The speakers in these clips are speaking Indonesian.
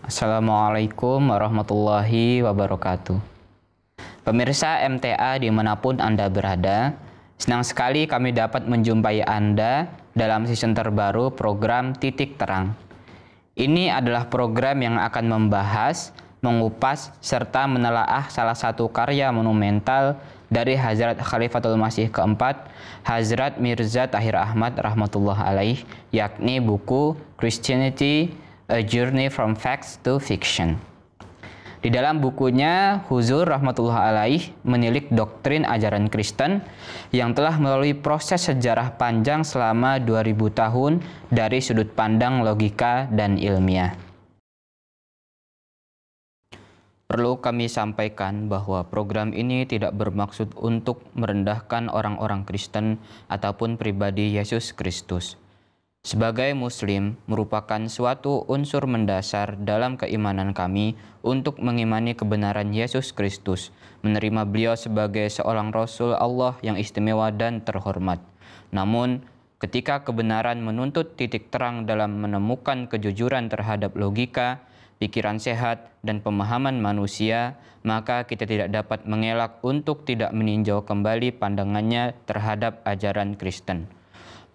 Assalamualaikum warahmatullahi wabarakatuh. Pemirsa MTA dimanapun Anda berada, senang sekali kami dapat menjumpai Anda dalam season terbaru program Titik Terang. Ini adalah program yang akan membahas, mengupas, serta menelaah salah satu karya monumental dari Hazrat Khalifatul Masih keempat, Hazrat Mirza Tahir Ahmad rahmatullah alaih, yakni buku Christianity, A Journey from Facts to Fiction. Di dalam bukunya, Huzur rahmatullah alaih menilik doktrin ajaran Kristen yang telah melalui proses sejarah panjang selama 2000 tahun dari sudut pandang logika dan ilmiah. Perlu kami sampaikan bahwa program ini tidak bermaksud untuk merendahkan orang-orang Kristen ataupun pribadi Yesus Kristus. Sebagai Muslim, merupakan suatu unsur mendasar dalam keimanan kami untuk mengimani kebenaran Yesus Kristus, menerima beliau sebagai seorang Rasul Allah yang istimewa dan terhormat. Namun, ketika kebenaran menuntut titik terang dalam menemukan kejujuran terhadap logika, pikiran sehat, dan pemahaman manusia, maka kita tidak dapat mengelak untuk tidak meninjau kembali pandangannya terhadap ajaran Kristen.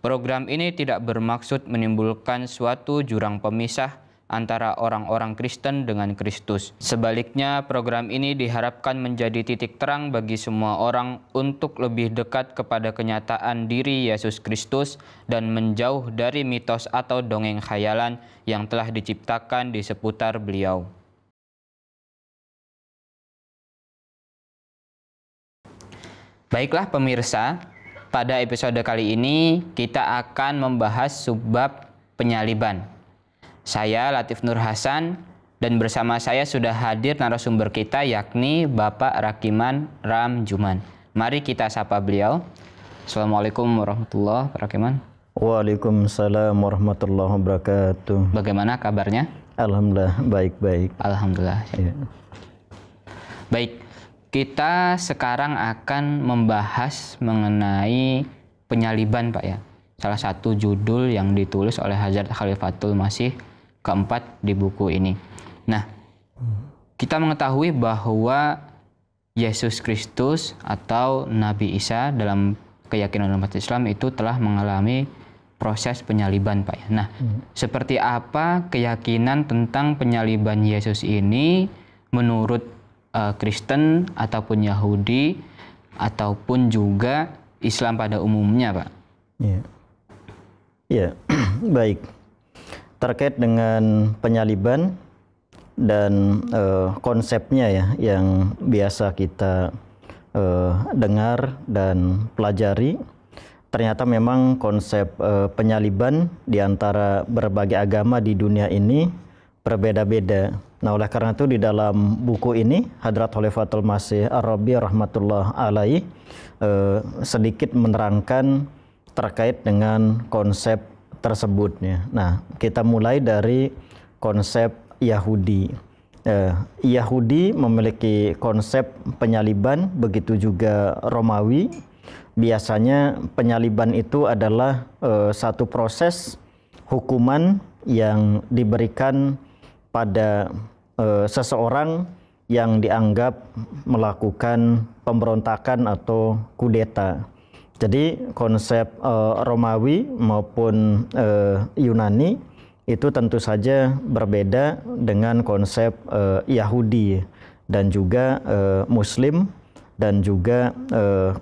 Program ini tidak bermaksud menimbulkan suatu jurang pemisah antara orang-orang Kristen dengan Kristus. Sebaliknya, program ini diharapkan menjadi titik terang bagi semua orang untuk lebih dekat kepada kenyataan diri Yesus Kristus dan menjauh dari mitos atau dongeng khayalan yang telah diciptakan di seputar beliau. Baiklah pemirsa, pada episode kali ini kita akan membahas subbab penyaliban. Saya Latif Nur Hasan dan bersama saya sudah hadir narasumber kita yakni Bapak Rakiman Ramjuman. Mari kita sapa beliau. Assalamualaikum warahmatullahi wabarakatuh, Pak Rakiman. Waalaikumsalam warahmatullahi wabarakatuh. Bagaimana kabarnya? Alhamdulillah baik-baik. Alhamdulillah. Ya. Baik. Kita sekarang akan membahas mengenai penyaliban, Pak ya. Salah satu judul yang ditulis oleh Hazrat Khalifatul Masih keempat di buku ini. Nah, kita mengetahui bahwa Yesus Kristus atau Nabi Isa dalam keyakinan umat Islam itu telah mengalami proses penyaliban, Pak ya. Nah, seperti apa keyakinan tentang penyaliban Yesus ini menurut Kristen ataupun Yahudi ataupun juga Islam pada umumnya, Pak? Ya, ya. Baik. Terkait dengan penyaliban dan konsepnya ya, yang biasa kita dengar dan pelajari, ternyata memang konsep penyaliban di antara berbagai agama di dunia ini berbeda-beda. Nah, oleh karena itu di dalam buku ini Hadrat Khalifatul Masih Ar-Rabi rahmatullah alaih sedikit menerangkan terkait dengan konsep tersebutnya. Nah, kita mulai dari konsep Yahudi. Yahudi memiliki konsep penyaliban, begitu juga Romawi. Biasanya penyaliban itu adalah satu proses hukuman yang diberikan pada seseorang yang dianggap melakukan pemberontakan atau kudeta. Jadi konsep Romawi maupun Yunani itu tentu saja berbeda dengan konsep Yahudi dan juga Muslim dan juga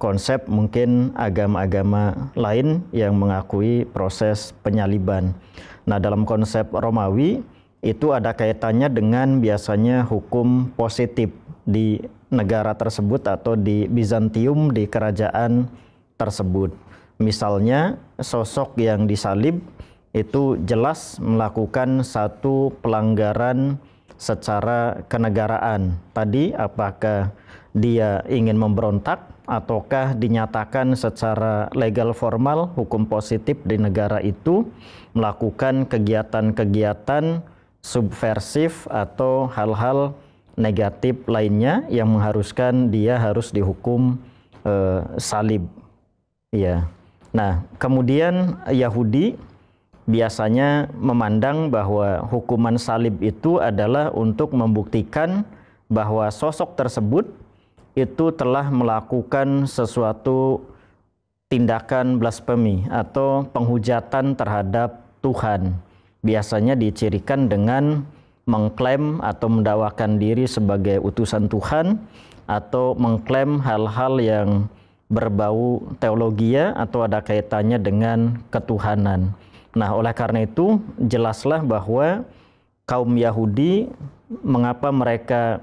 konsep mungkin agama-agama lain yang mengakui proses penyaliban. Nah, dalam konsep Romawi itu ada kaitannya dengan biasanya hukum positif di negara tersebut atau di Bizantium, di kerajaan tersebut. Misalnya sosok yang disalib itu jelas melakukan satu pelanggaran secara kenegaraan. Tadi apakah dia ingin memberontak ataukah dinyatakan secara legal formal hukum positif di negara itu melakukan kegiatan-kegiatan subversif atau hal-hal negatif lainnya yang mengharuskan dia harus dihukum salib. Ya. Nah, kemudian Yahudi biasanya memandang bahwa hukuman salib itu adalah untuk membuktikan bahwa sosok tersebut itu telah melakukan sesuatu tindakan blasfemi atau penghujatan terhadap Tuhan. Biasanya dicirikan dengan mengklaim atau mendakwakan diri sebagai utusan Tuhan atau mengklaim hal-hal yang berbau teologia atau ada kaitannya dengan ketuhanan. Nah, oleh karena itu jelaslah bahwa kaum Yahudi mengapa mereka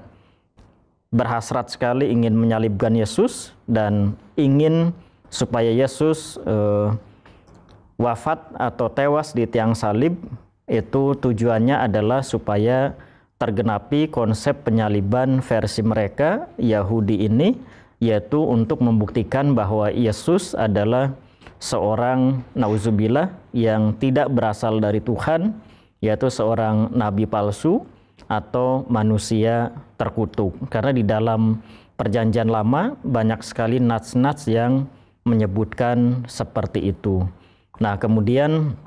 berhasrat sekali ingin menyalibkan Yesus dan ingin supaya Yesus wafat atau tewas di tiang salib. Itu tujuannya adalah supaya tergenapi konsep penyaliban versi mereka Yahudi ini, yaitu untuk membuktikan bahwa Yesus adalah seorang nauzubillah yang tidak berasal dari Tuhan, yaitu seorang nabi palsu atau manusia terkutuk. Karena di dalam Perjanjian Lama banyak sekali nats-nats yang menyebutkan seperti itu. Nah, kemudian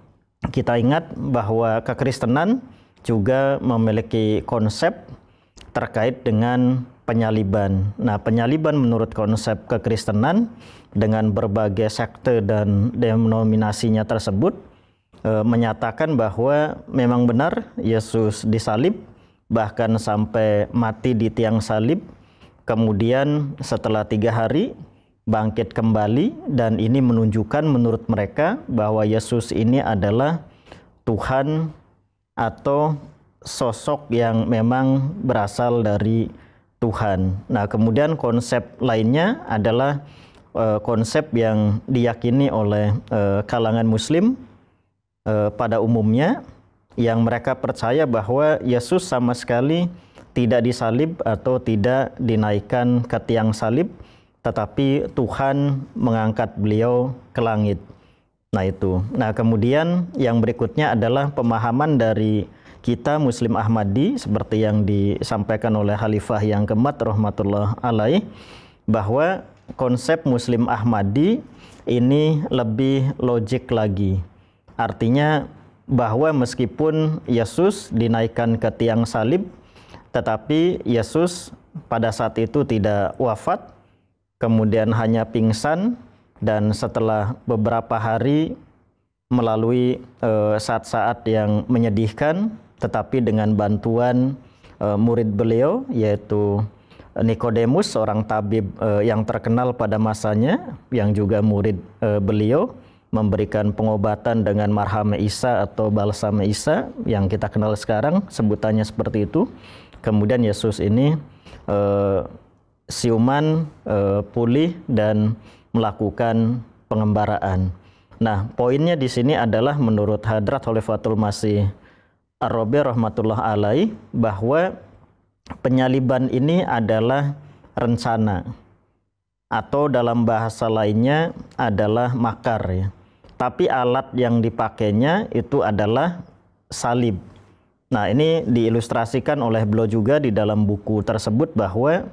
kita ingat bahwa kekristenan juga memiliki konsep terkait dengan penyaliban. Nah, penyaliban menurut konsep kekristenan dengan berbagai sekte dan denominasinya tersebut menyatakan bahwa memang benar Yesus disalib, bahkan sampai mati di tiang salib, kemudian setelah 3 hari bangkit kembali, dan ini menunjukkan menurut mereka bahwa Yesus ini adalah Tuhan atau sosok yang memang berasal dari Tuhan. Nah, kemudian konsep lainnya adalah konsep yang diyakini oleh kalangan Muslim pada umumnya, yang mereka percaya bahwa Yesus sama sekali tidak disalib atau tidak dinaikkan ke tiang salib, tetapi Tuhan mengangkat beliau ke langit. Nah, itu. Nah, kemudian yang berikutnya adalah pemahaman dari kita Muslim Ahmadi seperti yang disampaikan oleh Khalifah yang keempat rahmatullah alaih, bahwa konsep Muslim Ahmadi ini lebih logik lagi. Artinya bahwa meskipun Yesus dinaikkan ke tiang salib, tetapi Yesus pada saat itu tidak wafat, kemudian hanya pingsan, dan setelah beberapa hari melalui saat-saat yang menyedihkan, tetapi dengan bantuan murid beliau yaitu Nikodemus, seorang tabib yang terkenal pada masanya, yang juga murid beliau, memberikan pengobatan dengan marhame Isa atau balsam Isa yang kita kenal sekarang, sebutannya seperti itu. Kemudian Yesus ini siuman, pulih, dan melakukan pengembaraan. Nah, poinnya di sini adalah menurut Hadrat Khalifatul Masih Ar-Rabi rahmatullah alaih, bahwa penyaliban ini adalah rencana, atau dalam bahasa lainnya adalah makar ya. Tapi alat yang dipakainya itu adalah salib. Nah, ini diilustrasikan oleh beliau juga di dalam buku tersebut bahwa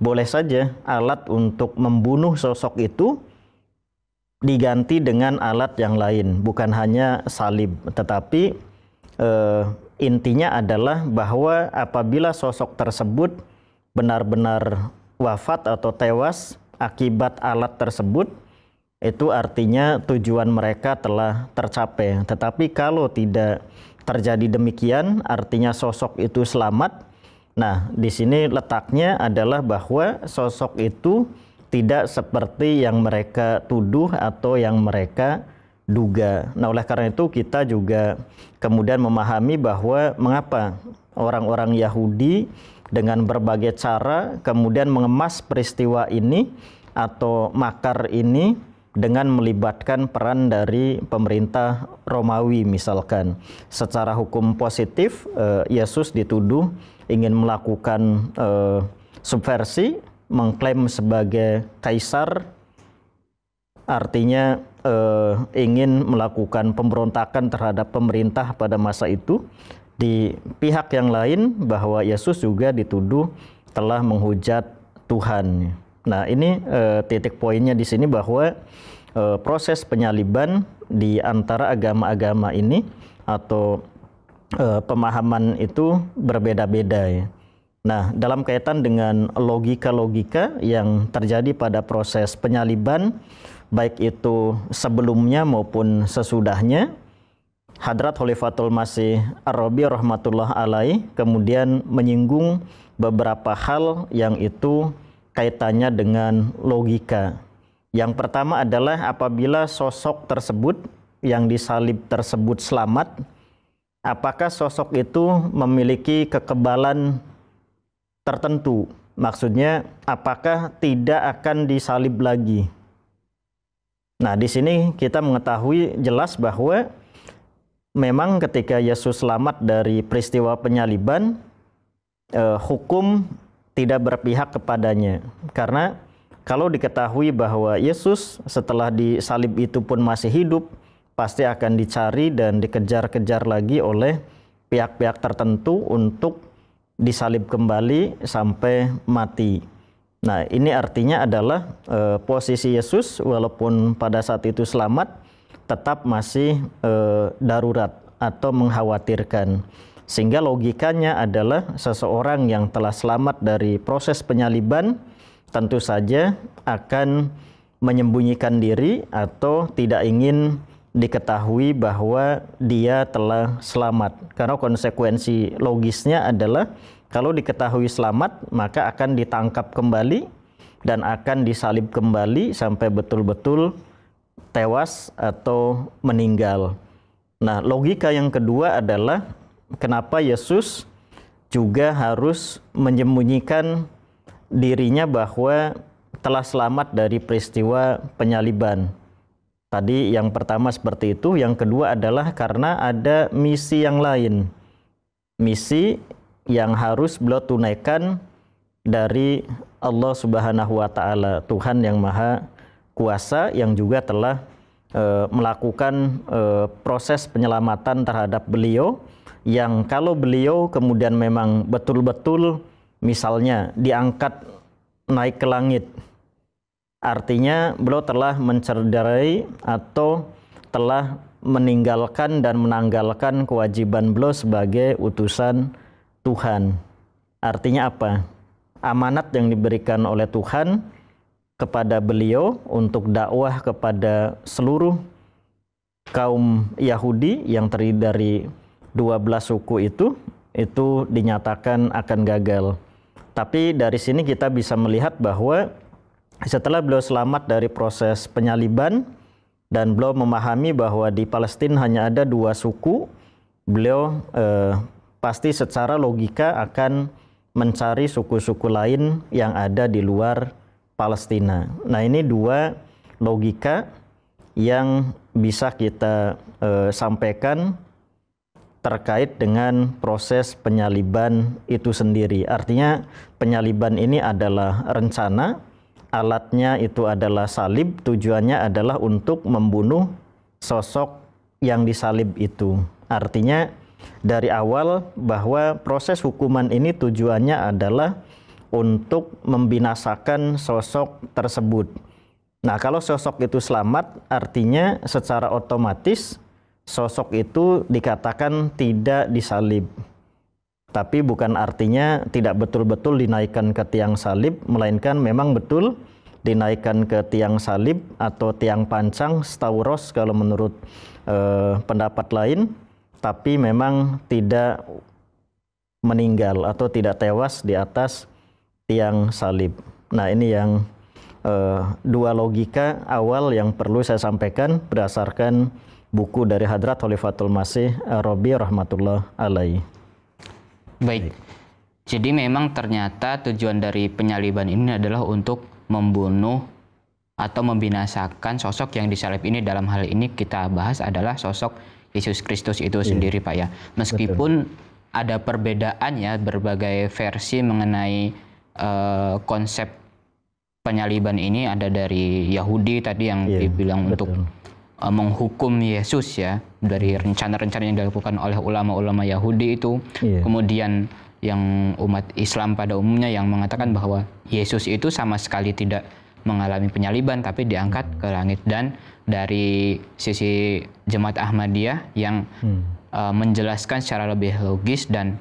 boleh saja alat untuk membunuh sosok itu diganti dengan alat yang lain, bukan hanya salib, tetapi intinya adalah bahwa apabila sosok tersebut benar-benar wafat atau tewas akibat alat tersebut, itu artinya tujuan mereka telah tercapai. Tetapi kalau tidak terjadi demikian, artinya sosok itu selamat. Nah, di sini letaknya adalah bahwa sosok itu tidak seperti yang mereka tuduh atau yang mereka duga. Nah, oleh karena itu kita juga kemudian memahami bahwa mengapa orang-orang Yahudi dengan berbagai cara kemudian mengemas peristiwa ini atau makar ini dengan melibatkan peran dari pemerintah Romawi misalkan. Secara hukum positif, Yesus dituduh ingin melakukan subversi, mengklaim sebagai kaisar, artinya ingin melakukan pemberontakan terhadap pemerintah pada masa itu. Di pihak yang lain bahwa Yesus juga dituduh telah menghujat Tuhan. Nah, ini titik poinnya di sini bahwa proses penyaliban di antara agama-agama ini atau pemahaman itu berbeda-beda ya. Nah, dalam kaitan dengan logika-logika yang terjadi pada proses penyaliban, baik itu sebelumnya maupun sesudahnya, Hadrat Khalifatul Masih Ar-Rabi rahmatullah alaih kemudian menyinggung beberapa hal yang itu kaitannya dengan logika. Yang pertama adalah apabila sosok tersebut yang disalib tersebut selamat, apakah sosok itu memiliki kekebalan tertentu? Maksudnya apakah tidak akan disalib lagi? Nah, di sini kita mengetahui jelas bahwa memang ketika Yesus selamat dari peristiwa penyaliban, hukum tidak berpihak kepadanya. Karena kalau diketahui bahwa Yesus setelah disalib itu pun masih hidup, pasti akan dicari dan dikejar-kejar lagi oleh pihak-pihak tertentu untuk disalib kembali sampai mati. Nah, ini artinya adalah posisi Yesus walaupun pada saat itu selamat, tetap masih darurat atau mengkhawatirkan. Sehingga logikanya adalah seseorang yang telah selamat dari proses penyaliban tentu saja akan menyembunyikan diri atau tidak ingin diketahui bahwa dia telah selamat. Karena konsekuensi logisnya adalah kalau diketahui selamat maka akan ditangkap kembali dan akan disalib kembali sampai betul-betul tewas atau meninggal. Nah, logika yang kedua adalah kenapa Yesus juga harus menyembunyikan dirinya bahwa telah selamat dari peristiwa penyaliban. Tadi yang pertama seperti itu, yang kedua adalah karena ada misi yang lain. Misi yang harus beliau tunaikan dari Allah Subhanahu wa taala, Tuhan yang Maha Kuasa yang juga telah melakukan proses penyelamatan terhadap beliau, yang kalau beliau kemudian memang betul-betul misalnya diangkat naik ke langit, artinya beliau telah mencederai atau telah meninggalkan dan menanggalkan kewajiban beliau sebagai utusan Tuhan. Artinya apa? Amanat yang diberikan oleh Tuhan kepada beliau untuk dakwah kepada seluruh kaum Yahudi yang terdiri dari 12 suku itu dinyatakan akan gagal. Tapi dari sini kita bisa melihat bahwa setelah beliau selamat dari proses penyaliban dan beliau memahami bahwa di Palestina hanya ada 2 suku, beliau pasti secara logika akan mencari suku-suku lain yang ada di luar Palestina. Nah, ini 2 logika yang bisa kita sampaikan terkait dengan proses penyaliban itu sendiri. Artinya penyaliban ini adalah rencana, alatnya itu adalah salib, tujuannya adalah untuk membunuh sosok yang disalib itu. Artinya dari awal bahwa proses hukuman ini tujuannya adalah untuk membinasakan sosok tersebut. Nah, kalau sosok itu selamat, artinya secara otomatis sosok itu dikatakan tidak disalib. Tapi bukan artinya tidak betul-betul dinaikkan ke tiang salib, melainkan memang betul dinaikkan ke tiang salib atau tiang pancang, stauros kalau menurut pendapat lain, tapi memang tidak meninggal atau tidak tewas di atas tiang salib. Nah, ini yang 2 logika awal yang perlu saya sampaikan berdasarkan buku dari Hadrat Khalifatul Masih Ar-Rabi rahmatullah alaih. Baik. Jadi memang ternyata tujuan dari penyaliban ini adalah untuk membunuh atau membinasakan sosok yang disalib ini. Dalam hal ini kita bahas adalah sosok Yesus Kristus itu sendiri, Pak ya. Meskipun ada perbedaan ya, berbagai versi mengenai konsep penyaliban ini, ada dari Yahudi tadi yang dibilang untuk menghukum Yesus ya, dari rencana-rencana yang dilakukan oleh ulama-ulama Yahudi itu. Kemudian yang umat Islam pada umumnya yang mengatakan bahwa Yesus itu sama sekali tidak mengalami penyaliban tapi diangkat ke langit. Dan dari sisi Jemaat Ahmadiyah yang menjelaskan secara lebih logis dan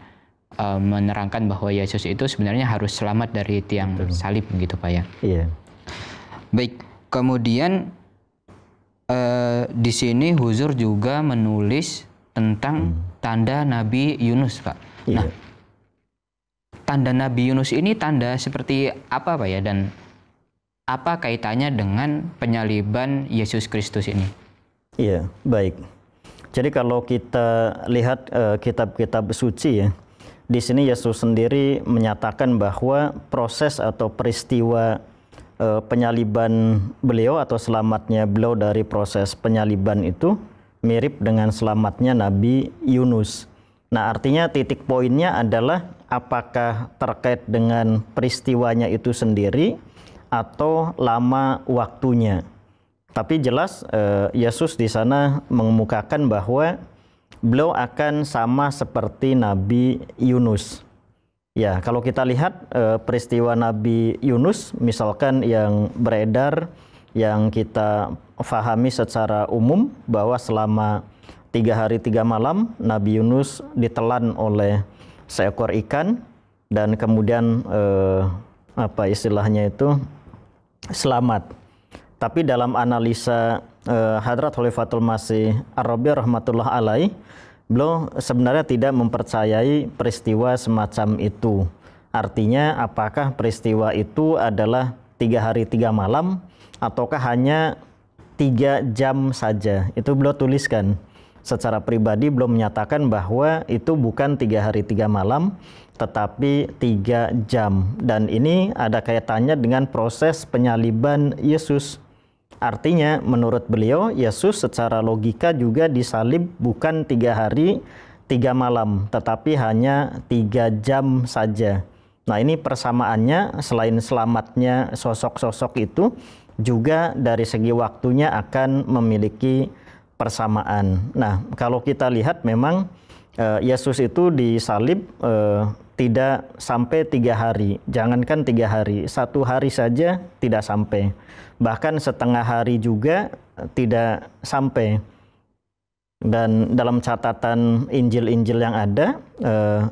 menerangkan bahwa Yesus itu sebenarnya harus selamat dari tiang salib gitu Pak ya. Iya. Baik, kemudian di sini Huzur juga menulis tentang tanda Nabi Yunus Pak. Iya. Nah, tanda Nabi Yunus ini tanda seperti apa Pak ya, dan apa kaitannya dengan penyaliban Yesus Kristus ini? Iya, baik. Jadi kalau kita lihat kitab-kitab suci ya, di sini Yesus sendiri menyatakan bahwa proses atau peristiwa penyaliban beliau atau selamatnya beliau dari proses penyaliban itu mirip dengan selamatnya Nabi Yunus. Nah, artinya titik poinnya adalah apakah terkait dengan peristiwanya itu sendiri atau lama waktunya. Tapi jelas Yesus di sana mengemukakan bahwa beliau akan sama seperti Nabi Yunus. Ya, kalau kita lihat peristiwa Nabi Yunus misalkan yang beredar, yang kita fahami secara umum bahwa selama 3 hari 3 malam Nabi Yunus ditelan oleh seekor ikan dan kemudian apa istilahnya itu selamat. Tapi dalam analisa Hadrat Khalifatul Masih Ar-Rabi rahmatullah alaih, beliau sebenarnya tidak mempercayai peristiwa semacam itu. Artinya apakah peristiwa itu adalah 3 hari 3 malam ataukah hanya 3 jam saja. Itu beliau tuliskan. Secara pribadi beliau menyatakan bahwa itu bukan 3 hari 3 malam tetapi 3 jam. Dan ini ada kaitannya dengan proses penyaliban Yesus. Artinya menurut beliau Yesus secara logika juga disalib bukan 3 hari 3 malam tetapi hanya 3 jam saja. Nah, ini persamaannya selain selamatnya sosok-sosok itu juga dari segi waktunya akan memiliki persamaan. Nah, kalau kita lihat memang Yesus itu disalib tidak sampai 3 hari. Jangankan 3 hari, 1 hari saja tidak sampai. Bahkan setengah hari juga tidak sampai. Dan dalam catatan Injil-Injil yang ada,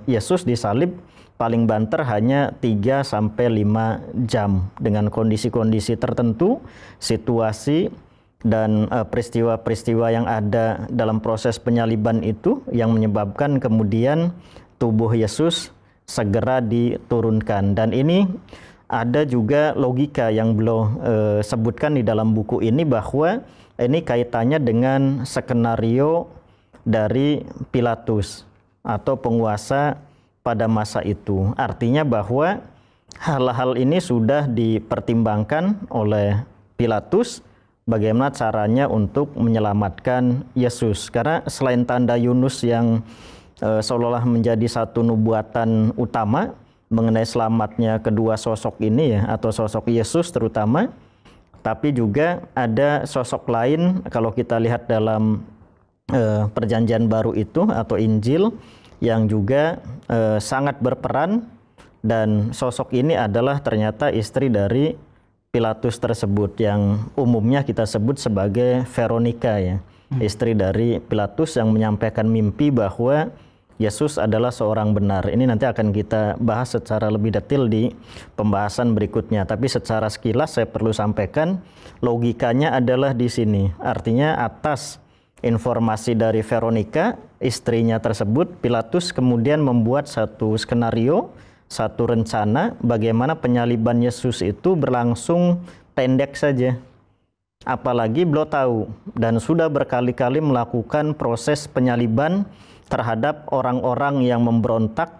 Yesus disalib paling banter hanya 3 sampai 5 jam dengan kondisi-kondisi tertentu, situasi dan peristiwa-peristiwa yang ada dalam proses penyaliban itu yang menyebabkan kemudian tubuh Yesus segera diturunkan. Dan ini ada juga logika yang beliau sebutkan di dalam buku ini bahwa ini kaitannya dengan skenario dari Pilatus atau penguasa pada masa itu. Artinya bahwa hal-hal ini sudah dipertimbangkan oleh Pilatus bagaimana caranya untuk menyelamatkan Yesus. Karena selain tanda Yunus yang seolah-olah menjadi satu nubuatan utama mengenai selamatnya kedua sosok ini ya, atau sosok Yesus terutama, tapi juga ada sosok lain kalau kita lihat dalam perjanjian baru itu atau Injil yang juga sangat berperan, dan sosok ini adalah ternyata istri dari Pilatus tersebut yang umumnya kita sebut sebagai Veronica ya, istri dari Pilatus yang menyampaikan mimpi bahwa Yesus adalah seorang benar. Ini nanti akan kita bahas secara lebih detail di pembahasan berikutnya. Tapi secara sekilas saya perlu sampaikan logikanya adalah di sini. Artinya atas informasi dari Veronica, istrinya tersebut, Pilatus kemudian membuat satu skenario, satu rencana bagaimana penyaliban Yesus itu berlangsung pendek saja. Apalagi beliau tahu dan sudah berkali-kali melakukan proses penyaliban terhadap orang-orang yang memberontak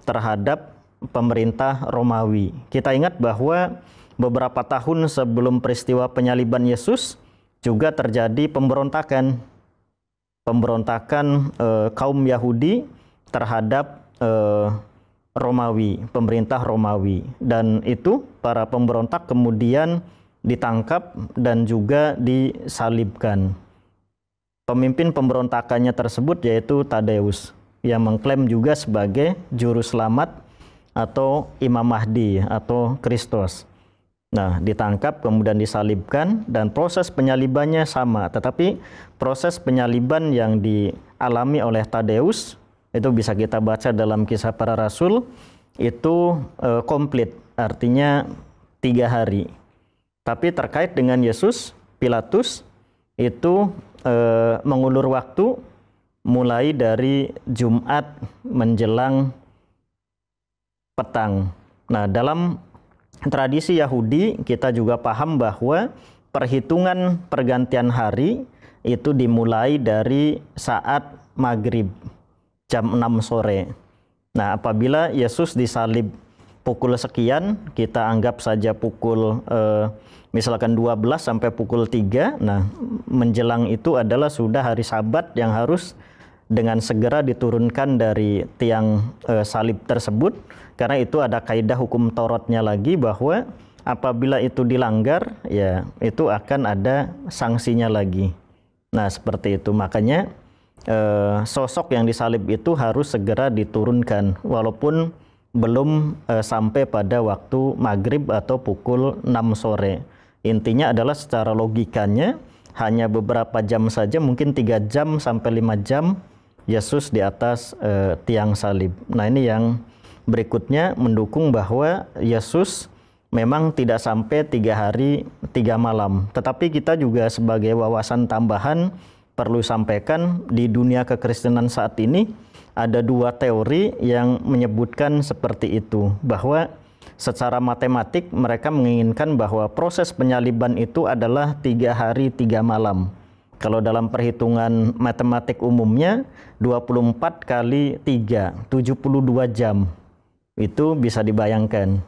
terhadap pemerintah Romawi. Kita ingat bahwa beberapa tahun sebelum peristiwa penyaliban Yesus juga terjadi pemberontakan kaum Yahudi terhadap Romawi, pemerintah Romawi. Dan itu para pemberontak kemudian ditangkap dan juga disalibkan. Pemimpin pemberontakannya tersebut yaitu Tadeus yang mengklaim juga sebagai juru selamat atau Imam Mahdi atau Kristus. Nah, ditangkap kemudian disalibkan dan proses penyalibannya sama, tetapi proses penyaliban yang dialami oleh Tadeus itu bisa kita baca dalam Kisah Para Rasul itu komplit, artinya 3 hari. Tapi terkait dengan Yesus, Pilatus itu mengulur waktu mulai dari Jumat menjelang petang. Nah, dalam tradisi Yahudi kita juga paham bahwa perhitungan pergantian hari itu dimulai dari saat maghrib jam 6 sore. Nah, apabila Yesus disalib pukul sekian, kita anggap saja pukul misalkan 12 sampai pukul 3. Nah, menjelang itu adalah sudah hari Sabat yang harus dengan segera diturunkan dari tiang salib tersebut, karena itu ada kaidah hukum Tauratnya lagi bahwa apabila itu dilanggar, ya itu akan ada sanksinya lagi. Nah, seperti itu. Makanya sosok yang disalib itu harus segera diturunkan walaupun belum sampai pada waktu maghrib atau pukul 6 sore. Intinya adalah secara logikanya hanya beberapa jam saja, mungkin 3 jam sampai 5 jam Yesus di atas tiang salib. Nah, ini yang berikutnya mendukung bahwa Yesus memang tidak sampai 3 hari 3 malam. Tetapi kita juga sebagai wawasan tambahan perlu sampaikan, di dunia kekristenan saat ini ada 2 teori yang menyebutkan seperti itu, bahwa secara matematik mereka menginginkan bahwa proses penyaliban itu adalah 3 hari 3 malam. Kalau dalam perhitungan matematik umumnya 24 kali 3, 72 jam. Itu bisa dibayangkan.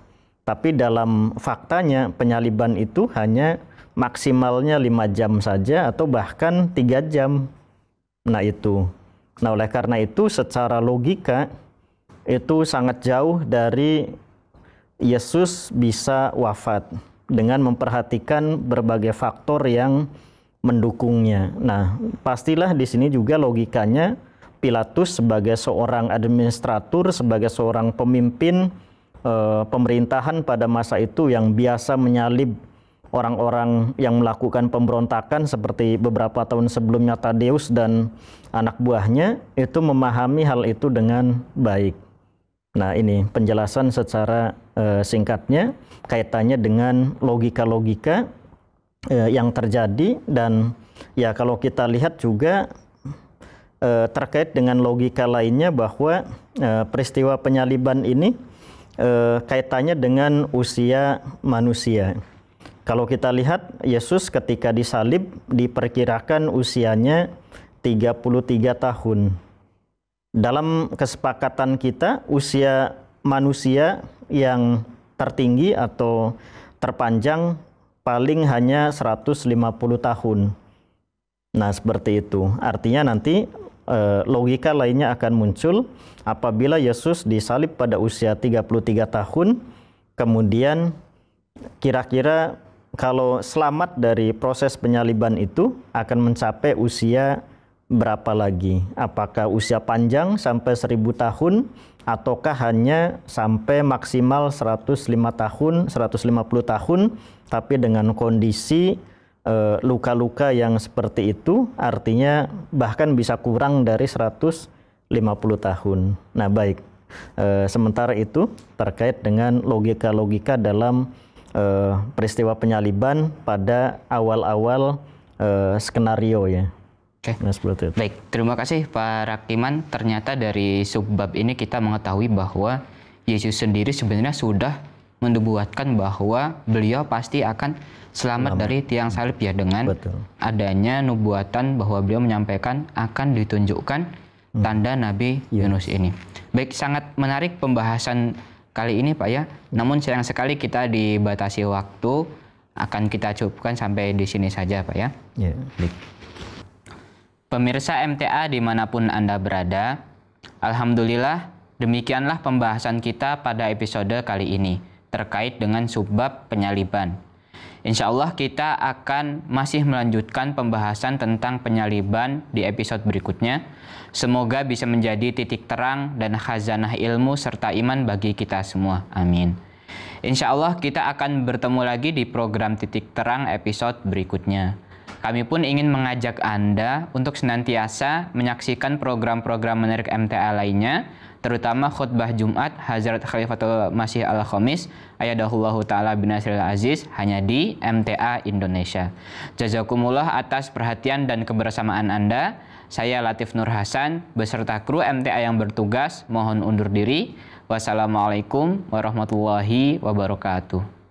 Tapi dalam faktanya penyaliban itu hanya maksimalnya 5 jam saja atau bahkan 3 jam. Nah, itu. Nah, oleh karena itu secara logika itu sangat jauh dari Yesus bisa wafat dengan memperhatikan berbagai faktor yang mendukungnya. Nah, pastilah di sini juga logikanya Pilatus sebagai seorang administratur, sebagai seorang pemimpin pemerintahan pada masa itu yang biasa menyalib orang-orang yang melakukan pemberontakan seperti beberapa tahun sebelumnya Tadeus dan anak buahnya, itu memahami hal itu dengan baik. Nah, ini penjelasan secara singkatnya kaitannya dengan logika-logika yang terjadi. Dan ya kalau kita lihat juga terkait dengan logika lainnya bahwa peristiwa penyaliban ini kaitannya dengan usia manusia. Kalau kita lihat Yesus ketika disalib diperkirakan usianya 33 tahun. Dalam kesepakatan kita, usia manusia yang tertinggi atau terpanjang paling hanya 150 tahun. Nah, seperti itu. Artinya nanti logika lainnya akan muncul apabila Yesus disalib pada usia 33 tahun, kemudian kira-kira kalau selamat dari proses penyaliban itu akan mencapai usia berapa lagi? Apakah usia panjang sampai 1000 tahun ataukah hanya sampai maksimal 105 tahun, 150 tahun, tapi dengan kondisi luka-luka yang seperti itu, artinya bahkan bisa kurang dari 150 tahun. Nah, baik. Sementara itu terkait dengan logika-logika dalam peristiwa penyaliban pada awal-awal skenario ya. Oke. Nah, seperti itu. Baik, terima kasih Pak Rakiman. Ternyata dari subbab ini kita mengetahui bahwa Yesus sendiri sebenarnya sudah menubuatkan bahwa beliau pasti akan selamat dari tiang salib ya, dengan adanya nubuatan bahwa beliau menyampaikan akan ditunjukkan tanda Nabi Yunus ini. Baik, sangat menarik pembahasan kali ini Pak ya. Namun sayang sekali kita dibatasi waktu, akan kita cukupkan sampai di sini saja Pak ya. Ya, baik. Pemirsa MTA dimanapun Anda berada, alhamdulillah demikianlah pembahasan kita pada episode kali ini terkait dengan subbab penyaliban. Insya Allah kita akan masih melanjutkan pembahasan tentang penyaliban di episode berikutnya. Semoga bisa menjadi titik terang dan khazanah ilmu serta iman bagi kita semua. Amin. Insya Allah kita akan bertemu lagi di program Titik Terang episode berikutnya. Kami pun ingin mengajak Anda untuk senantiasa menyaksikan program-program menarik MTA lainnya, terutama khutbah Jumat Hazrat Khalifatul Masih Al-Khamis Ayadahullahu Ta'ala Binasril Aziz hanya di MTA Indonesia. Jazakumullah atas perhatian dan kebersamaan Anda. Saya Latif Nur Hasan beserta kru MTA yang bertugas mohon undur diri. Wassalamualaikum warahmatullahi wabarakatuh.